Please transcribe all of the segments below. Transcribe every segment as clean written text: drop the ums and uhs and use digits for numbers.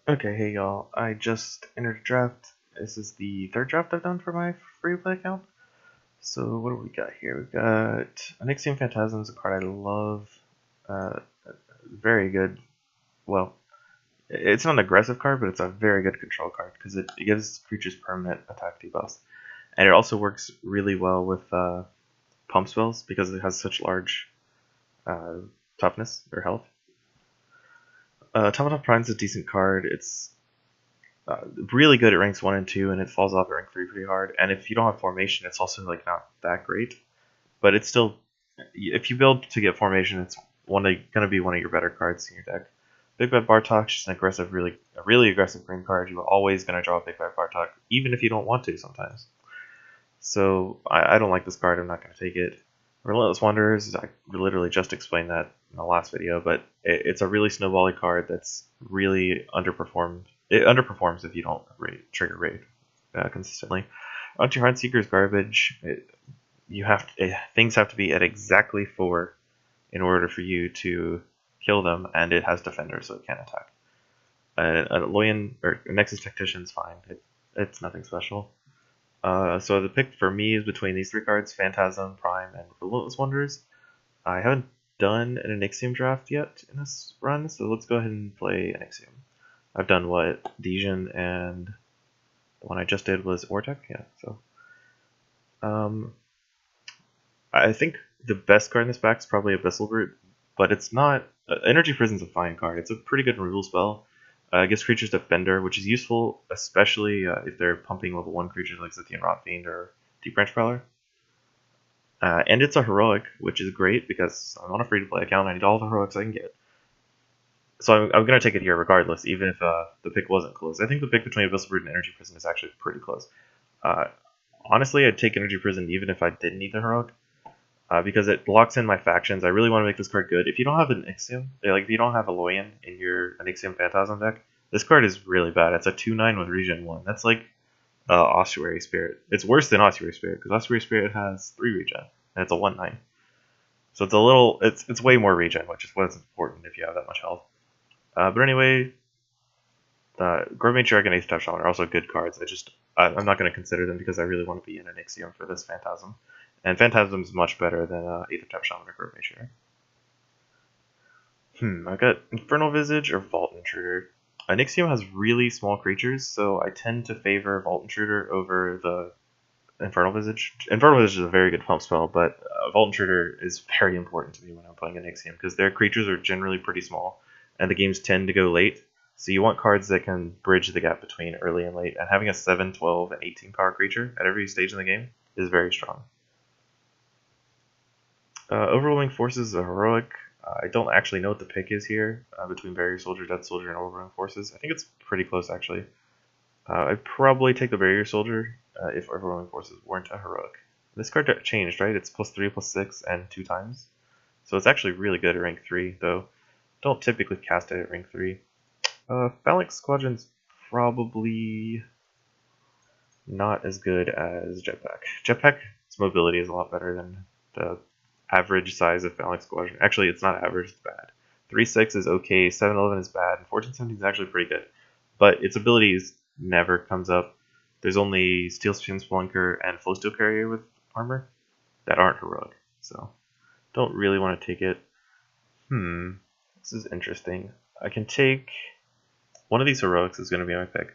Okay, hey y'all. I just entered a draft. This is the third draft I've done for my free play account. So what do we got here? We've got Onyxium Phantasm is a card I love. Uh, very good. Well, it's not an aggressive card, but it's a very good control card because it gives creatures permanent attack debuffs, and it also works really well with pump spells because it has such large uh, toughness or health. Top Prime is a decent card. It's really good at ranks 1 and 2, and it falls off at rank 3 pretty hard. And if you don't have formation, it's also like not that great. But it's still, if you build to get formation, it's going to be one of your better cards in your deck. Big Bad Bartok is just an aggressive, a really aggressive green card. You're always going to draw a Big Bad Bartok, even if you don't want to sometimes. So I don't like this card. I'm not going to take it. Relentless Wanderers, I literally just explained that in the last video, but it's a really snowbally card that's really underperformed. It underperforms if you don't trigger raid consistently. Anti Heartseeker is garbage. Things have to be at exactly 4 in order for you to kill them, and it has Defender, so it can't attack. A Loyan or Nexus Tactician's fine. It's nothing special. So the pick for me is between these 3 cards: Phantasm, Prime, and Relentless Wonders. I haven't done an Onyxium draft yet in this run, so let's go ahead and play Onyxium. I've done what? Dejin, and the one I just did was Ortec, yeah, so. I think the best card in this pack is probably Abyssal Brute, but it's not. Energy Prison's a fine card. It's a pretty good removal spell. It gives creatures Defender, which is useful, especially if they're pumping level 1 creatures like Zithian Rotfiend or Deep Branch Prowler. And it's a heroic, which is great because I'm on a free-to-play account. I need all the heroics I can get. So I'm going to take it here regardless, even if the pick wasn't close. I think the pick between Abyssal Brute and Energy Prison is actually pretty close. Uh, Honestly, I'd take Energy Prison even if I didn't need the heroic. Because it locks in my factions. I really want to make this card good. If you don't have an Onyxium, like if you don't have a Loyan in your Onyxium Phantasm deck, this card is really bad. It's a 2/9 with regen 1. That's like Ossuary Spirit. It's worse than Ossuary Spirit because Ossuary Spirit has 3 regen and it's a 1/9. So it's way more regen, which is what's important if you have that much health. But anyway, Grove Matriarch and Aether Shaman are also good cards. I'm not going to consider them because I really want to be in an Onyxium for this Phantasm. And Phantasm is much better than Aether Shaman or Grove Matriarch. I got Infernal Visage or Vault Intruder. Onyxium has really small creatures, so I tend to favor Vault Intruder over the Infernal Visage. Infernal Visage is a very good pump spell, but Vault Intruder is very important to me when I'm playing Onyxium because their creatures are generally pretty small, and the games tend to go late. So you want cards that can bridge the gap between early and late, and having a 7, 12, and 18 power creature at every stage in the game is very strong. Overwhelming Forces is a heroic. I don't actually know what the pick is here between Barrier Soldier, Death Soldier, and Overwhelming Forces. I think it's pretty close, actually. I'd probably take the Barrier Soldier if Overwhelming Forces weren't a heroic. This card changed, right? It's +3, +6, and 2 times. So it's actually really good at rank 3, though don't typically cast it at rank 3. Phalanx Squadron's probably not as good as Jetpack. Jetpack's mobility is a lot better than the average size of Phalanx Squadron. Actually, it's not average, it's bad. 3/6 is okay, 7/11 is bad, and 14/17 is actually pretty good. But its abilities never comes up. There's only Steel Spin Spelunker and Flow Steel Carrier with armor that aren't heroic, so don't really want to take it. This is interesting. I can take one of these heroics is going to be my pick.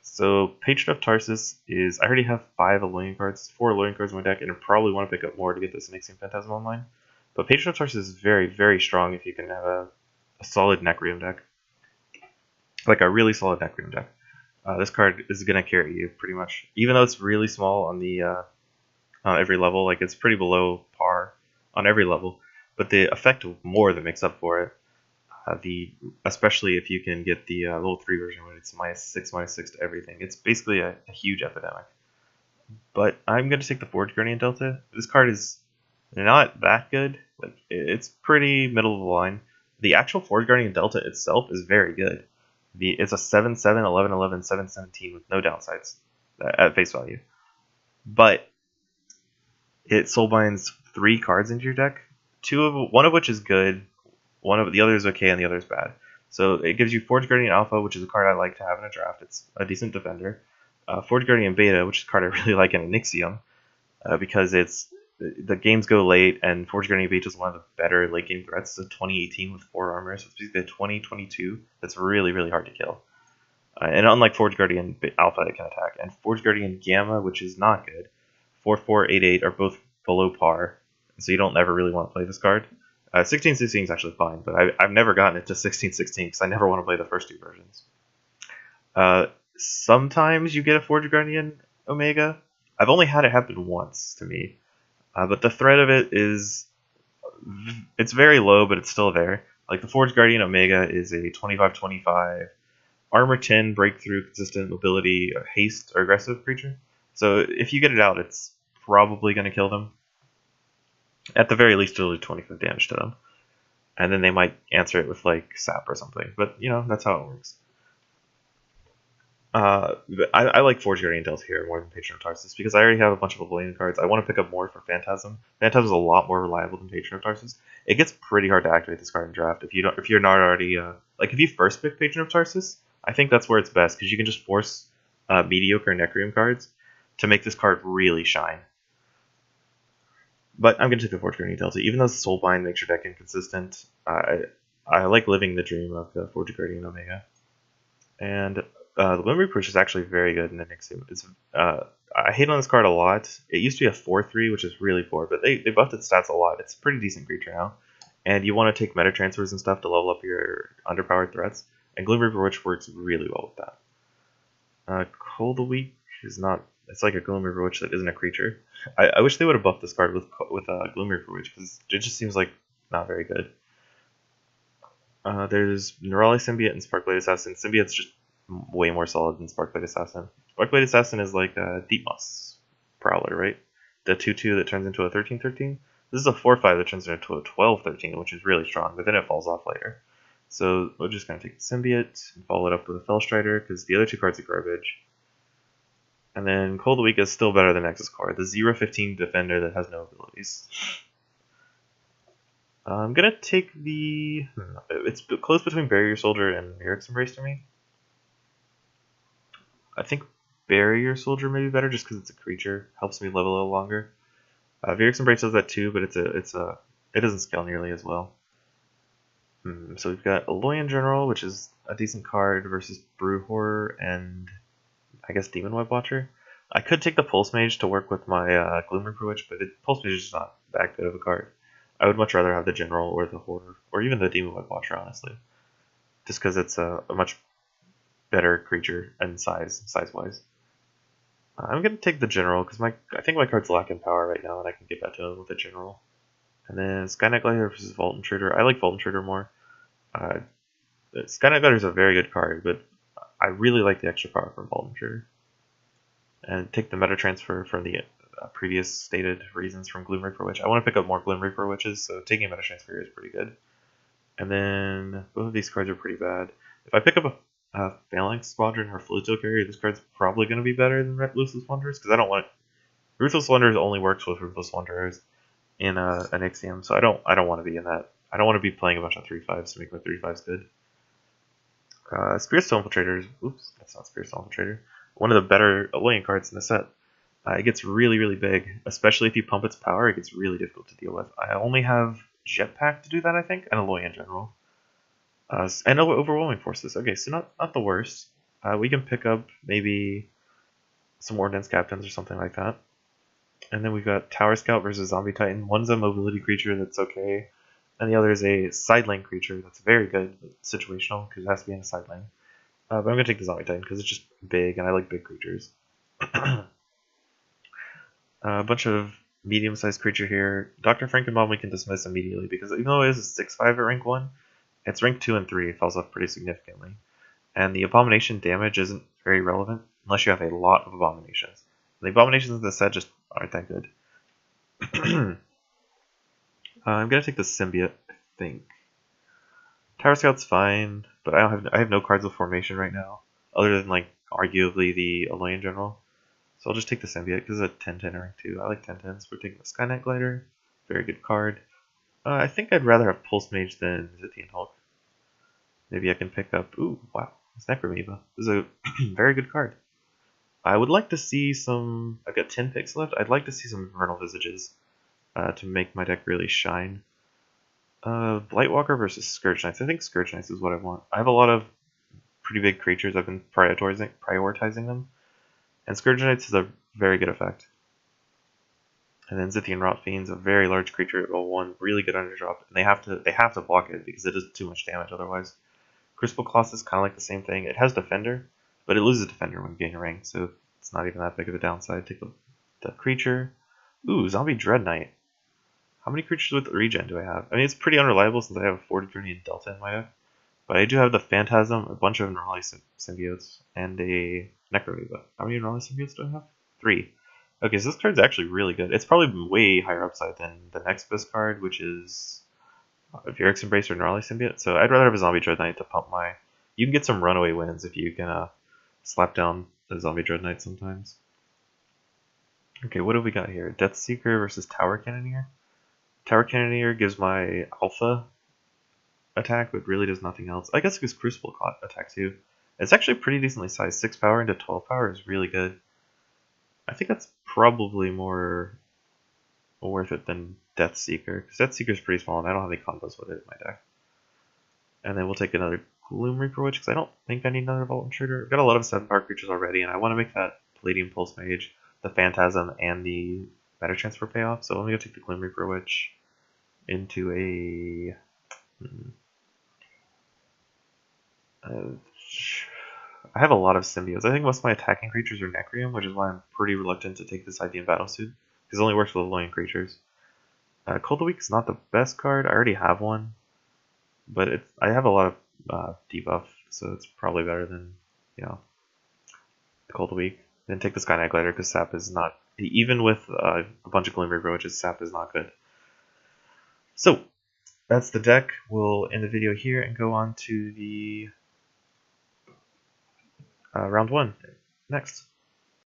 So Patron of Tarsus is, I already have 5 Alloying cards, 4 Alloying cards in my deck, and I probably want to pick up more to get this Onyxium Phantasm online. But Patron of Tarsus is very, very strong if you can have a solid Necreum deck. Like a really solid Necreum deck. This card is going to carry you pretty much. Even though it's really small on the on every level, like it's pretty below par on every level, but the effect more than makes up for it. Especially if you can get the level 3 version when it's -6/-6 to everything. It's basically a huge epidemic. But I'm going to take the Forge Guardian Delta. This card is not that good. Like it's pretty middle of the line. The actual Forge Guardian Delta itself is very good. It's a 7/7, 11/11, 7/17 with no downsides at face value. But it soulbinds 3 cards into your deck. One of which is good, the other is okay, and the other is bad. So it gives you Forge Guardian Alpha, which is a card I like to have in a draft. It's a decent defender. Forge Guardian Beta, which is a card I really like in Onyxium, because the games go late, and Forge Guardian Beta is one of the better late game threats. It's a 2018 with 4 armor, so it's basically a 2022 that's really, really hard to kill. And unlike Forge Guardian Alpha, it can attack. And Forge Guardian Gamma, which is not good, 4/4/8/8 are both below par, so you don't ever really want to play this card. 16/16 is actually fine, but I've never gotten it to 16/16 because I never want to play the first two versions. Sometimes you get a Forge Guardian Omega. I've only had it happen once to me, but the threat of it is it's very low, but it's still there. Like the Forge Guardian Omega is a 25/25 armor 10 breakthrough consistent mobility haste or aggressive creature. So if you get it out, it's probably going to kill them. At the very least, it'll do 25 damage to them, and then they might answer it with like sap or something. But you know that's how it works. I like Forge Guardian Delta here more than Patron of Tarsus because I already have a bunch of Oblivion cards. I want to pick up more for Phantasm. Phantasm is a lot more reliable than Patron of Tarsus. It gets pretty hard to activate this card in draft if you're not already like if you first pick Patron of Tarsus. I think that's where it's best because you can just force mediocre Necreum cards to make this card really shine. But I'm going to take the Forge Guardian Delta. Even though Soulbind makes your deck inconsistent, I like living the dream of the Forge Guardian Omega. And the Glim Reaper, which is actually very good in Onyxium. I hate on this card a lot. It used to be a 4/3, which is really poor, but they buffed its stats a lot. It's a pretty decent creature now. And you want to take meta transfers and stuff to level up your underpowered threats. And Glim Reaper Witch works really well with that. Cold Week is not... It's like a Glim Reaper Witch that isn't a creature. I wish they would have buffed this card with Glim Reaper Witch, because it just seems like not very good. There's Neurali Symbiote and Sparkblade Assassin. Symbiote's just way more solid than Sparkblade Assassin. Sparkblade Assassin is like a Deep Moss Prowler, right? The 2/2 that turns into a 13/13. This is a 4/5 that turns into a 12/13, which is really strong, but then it falls off later. So we're just going to take the Symbiote and follow it up with a Fellstrider, because the other two cards are garbage. And then Cold Week is still better than Nexus Core, the 0/15 defender that has no abilities. I'm going to take the... It's close between Barrier Soldier and Myric's Embrace to me. I think Barrier Soldier may be better just because it's a creature. Helps me level a little longer. Myric's Embrace does that too, but it doesn't scale nearly as well. So we've got Aloyan General, which is a decent card, versus Brew Horror and I guess Demon Web Watcher. I could take the Pulse Mage to work with my Gloom Reaper Witch, but Pulse Mage is just not that good of a card. I would much rather have the General or the Horror, or even the Demon Web Watcher, honestly. Just because it's a much better creature and size-wise. I'm going to take the General, because I think my card's lacking power right now, and I can get that to him with the General. And then Skynet Glider versus Vault Intruder. I like Vault Intruder more. Skynet Glider is a very good card, but I really like the extra power from Vault Intruder. And take the meta transfer from the previous stated reasons from Gloom Reaper Witch. I want to pick up more Gloom Reaper Witches, so taking a meta transfer here is pretty good. And then both of these cards are pretty bad. If I pick up a Phalanx Squadron or Fluto Carrier, this card's probably going to be better than Ruthless Wanderers, because I don't want it. Ruthless Wanderers only works with Ruthless Wanderers in an Onyxium, so I don't want to be in that. I don't want to be playing a bunch of 3/5s to make my 3/5s good. Spirit Stone Infiltrator. Oops, that's not Spirit Stone Infiltrator. One of the better Aloyan cards in the set. It gets really, really big, especially if you pump its power. It gets really difficult to deal with. I only have Jetpack to do that, I think, and Aloyan General. And Overwhelming Forces. Okay, so not the worst. We can pick up maybe some Ordnance Captains or something like that. And then we've got Tower Scout versus Zombie Titan. One's a mobility creature that's okay, and the other is a side lane creature that's very good, but situational, because it has to be in a side lane. But I'm going to take the Zombie Titan because it's just big, and I like big creatures. A bunch of medium-sized creature here. Dr. Frankenbaum we can dismiss immediately, because even though it is a 6/5 at rank 1, it's rank 2 and 3. It falls off pretty significantly. And the Abomination damage isn't very relevant, unless you have a lot of Abominations. The Abominations in the set just aren't that good. I'm going to take the Symbiote, I think. Tower Scout's fine, but I have no cards with formation right now, other than like arguably the Aloyan General. So I'll just take the Symbiote because it's a 10/10 rank 2. I like 10/10s. We're taking the Skynet Glider, very good card. I think I'd rather have Pulse Mage than Zithian Hulk. Maybe I can pick up... Ooh, wow. It's Necromoeba. This is a very good card. I would like to see some... I've got 10 picks left. I'd like to see some Infernal Visages to make my deck really shine. Blightwalker versus Scourge Knights. I think Scourge Knights is what I want. I have a lot of pretty big creatures. I've been prioritizing them. And Scourge Knights is a very good effect. And then Zithian Rot Fiend's a very large creature at roll 1, really good underdrop. And they have to block it because it does too much damage otherwise. Crucible Colossus is kind of like the same thing. It has Defender, but it loses Defender when getting a ring, so it's not even that big of a downside. Take the creature. Ooh, Zombie Dread Knight. How many creatures with regen do I have? I mean, it's pretty unreliable since I have a 40 Journey and Delta in my deck. But I do have the Phantasm, a bunch of Neurali Symbiotes, and a Necromoeba. How many Neurali Symbiotes do I have? 3. Okay, so this card's actually really good. It's probably way higher upside than the next best card, which is Vyrix Embrace or Gnarly Symbiote. So I'd rather have a Zombie Dread Knight to pump my... You can get some runaway wins if you can slap down the Zombie Dread Knight sometimes. Okay, what have we got here? Death Seeker versus Tower Cannoneer. Tower Cannoneer gives my Alpha attack, but really does nothing else. I guess it gives Crucible attack too. It's actually pretty decently sized. 6 power into 12 power is really good. I think that's probably more worth it than Death Seeker, because Death Seeker is pretty small and I don't have any combos with it in my deck. And then we'll take another Gloom Reaper Witch, because I don't think I need another Vault Intruder. I've got a lot of 7 power creatures already, and I want to make that Palladium Pulse Mage, the Phantasm, and the Matter Transfer pay off. So let me go take the Gloom Reaper Witch into a... I have a lot of symbiotes. I think most of my attacking creatures are Necrium, which is why I'm pretty reluctant to take this ID in Battlesuit, because it only works with annoying creatures. Cold Week is not the best card. I already have one, but I have a lot of debuff, so it's probably better than, you know, Cold Week. Then take the Sky Knight Glider, because Sap is not, even with a bunch of Gloom Reaper Witches, Sap is not good. So, that's the deck. We'll end the video here and go on to the round 1 next.